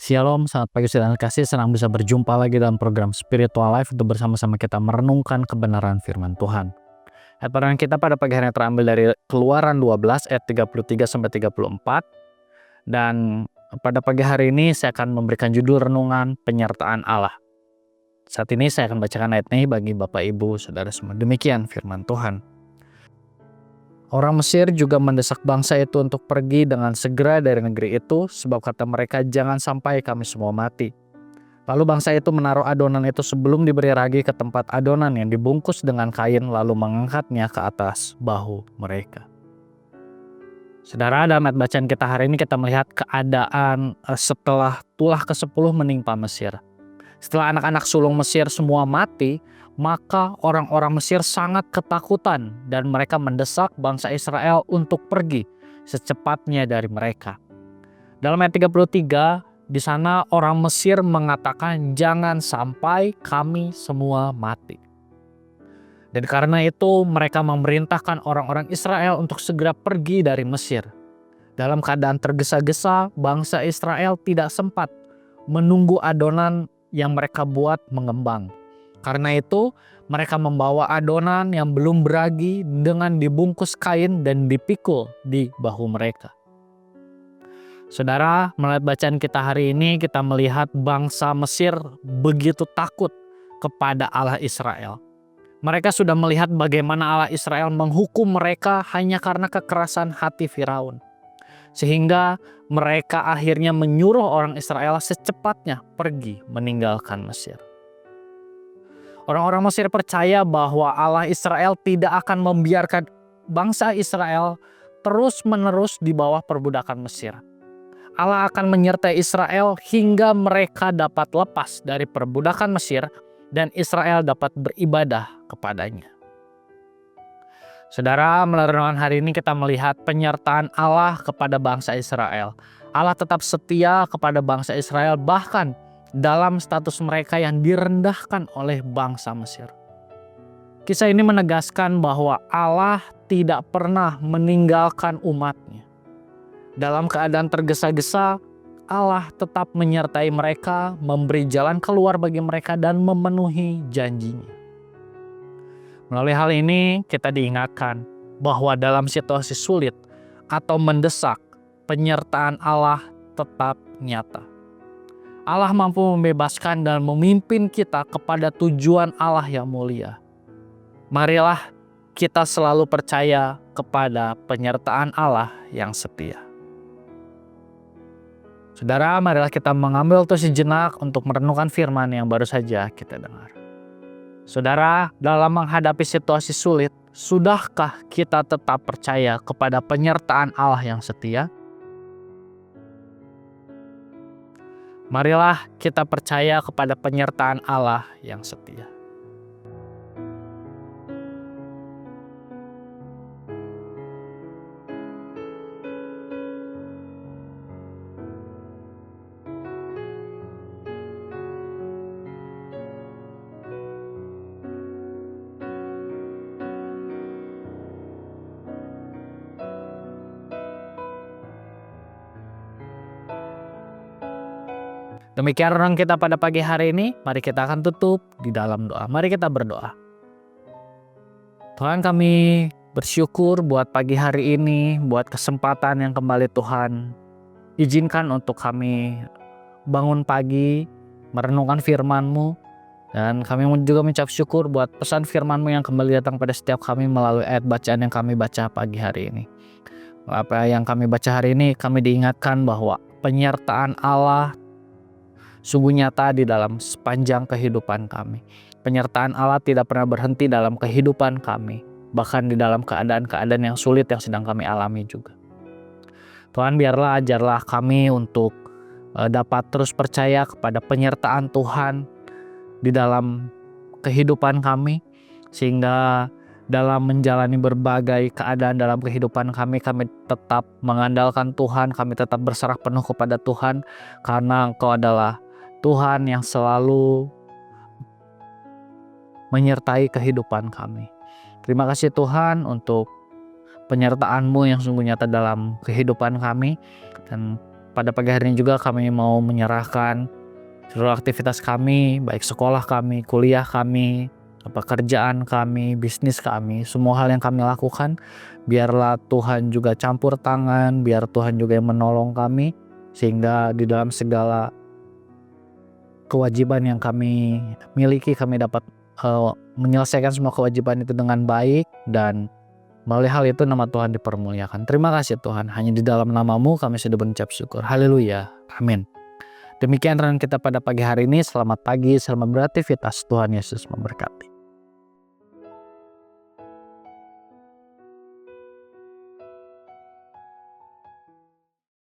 Shalom, selamat pagi saudara kasih. Senang bisa berjumpa lagi dalam program Spiritual Life untuk bersama-sama kita merenungkan kebenaran firman Tuhan. Ayat renungan kita pada pagi hari ini terambil dari Keluaran 12 ayat 33 sampai 34. Dan pada pagi hari ini saya akan memberikan judul renungan penyertaan Allah. Saat ini saya akan bacakan ayat ini bagi Bapak Ibu Saudara semua. Demikian firman Tuhan. Orang Mesir juga mendesak bangsa itu untuk pergi dengan segera dari negeri itu, sebab kata mereka, jangan sampai kami semua mati. Lalu bangsa itu menaruh adonan itu sebelum diberi ragi ke tempat adonan yang dibungkus dengan kain, lalu mengangkatnya ke atas bahu mereka. Saudara, dalam ayat bacaan kita hari ini kita melihat keadaan setelah tulah ke-10 menimpa Mesir. Setelah anak-anak sulung Mesir semua mati, maka orang-orang Mesir sangat ketakutan dan mereka mendesak bangsa Israel untuk pergi secepatnya dari mereka. Dalam ayat 33, di sana orang Mesir mengatakan, jangan sampai kami semua mati. Dan karena itu mereka memerintahkan orang-orang Israel untuk segera pergi dari Mesir. Dalam keadaan tergesa-gesa, bangsa Israel tidak sempat menunggu adonan yang mereka buat mengembang. Karena itu mereka membawa adonan yang belum beragi dengan dibungkus kain dan dipikul di bahu mereka. Saudara, melalui bacaan kita hari ini kita melihat bangsa Mesir begitu takut kepada Allah Israel. Mereka sudah melihat bagaimana Allah Israel menghukum mereka hanya karena kekerasan hati Firaun. Sehingga mereka akhirnya menyuruh orang Israel secepatnya pergi meninggalkan Mesir. Orang-orang Mesir percaya bahwa Allah Israel tidak akan membiarkan bangsa Israel terus-menerus di bawah perbudakan Mesir. Allah akan menyertai Israel hingga mereka dapat lepas dari perbudakan Mesir dan Israel dapat beribadah kepadanya. Saudara, melalui renungan hari ini kita melihat penyertaan Allah kepada bangsa Israel. Allah tetap setia kepada bangsa Israel bahkan dalam status mereka yang direndahkan oleh bangsa Mesir. Kisah ini menegaskan bahwa Allah tidak pernah meninggalkan umatnya. Dalam keadaan tergesa-gesa, Allah tetap menyertai mereka, memberi jalan keluar bagi mereka dan memenuhi janjinya. Melalui hal ini kita diingatkan bahwa dalam situasi sulit atau mendesak, penyertaan Allah tetap nyata. Allah mampu membebaskan dan memimpin kita kepada tujuan Allah yang mulia. Marilah kita selalu percaya kepada penyertaan Allah yang setia. Saudara, marilah kita mengambil waktu sejenak untuk merenungkan firman yang baru saja kita dengar. Saudara, dalam menghadapi situasi sulit, sudahkah kita tetap percaya kepada penyertaan Allah yang setia? Marilah kita percaya kepada penyertaan Allah yang setia. Demikian renungan kita pada pagi hari ini. Mari kita akan tutup di dalam doa. Mari kita berdoa. Tuhan, kami bersyukur buat pagi hari ini, buat kesempatan yang kembali Tuhan izinkan untuk kami bangun pagi, merenungkan firman-Mu. Dan kami juga mengucap syukur buat pesan firman-Mu yang kembali datang pada setiap kami melalui ayat bacaan yang kami baca pagi hari ini. Apa yang kami baca hari ini, kami diingatkan bahwa penyertaan Allah sungguh nyata di dalam sepanjang kehidupan kami. Penyertaan Allah tidak pernah berhenti dalam kehidupan kami, bahkan di dalam keadaan-keadaan yang sulit yang sedang kami alami juga. Tuhan, biarlah ajarlah kami untuk dapat terus percaya kepada penyertaan Tuhan di dalam kehidupan kami, sehingga dalam menjalani berbagai keadaan dalam kehidupan kami tetap mengandalkan Tuhan, kami tetap berserah penuh kepada Tuhan, karena Engkau adalah Tuhan yang selalu menyertai kehidupan kami. Terima kasih Tuhan untuk penyertaan-Mu yang sungguh nyata dalam kehidupan kami. Dan pada pagi hari ini juga kami mau menyerahkan seluruh aktivitas kami, baik sekolah kami, kuliah kami, pekerjaan kami, bisnis kami, semua hal yang kami lakukan, biarlah Tuhan juga campur tangan, biar Tuhan juga yang menolong kami, sehingga di dalam segala kewajiban yang kami miliki, kami dapat menyelesaikan semua kewajiban itu dengan baik, dan melalui hal itu nama Tuhan dipermuliakan. Terima kasih Tuhan, hanya di dalam nama-Mu kami sudah berucap syukur. Haleluya, amin. Demikian renungan kita pada pagi hari ini. Selamat pagi, selamat beraktivitas. Tuhan Yesus memberkati.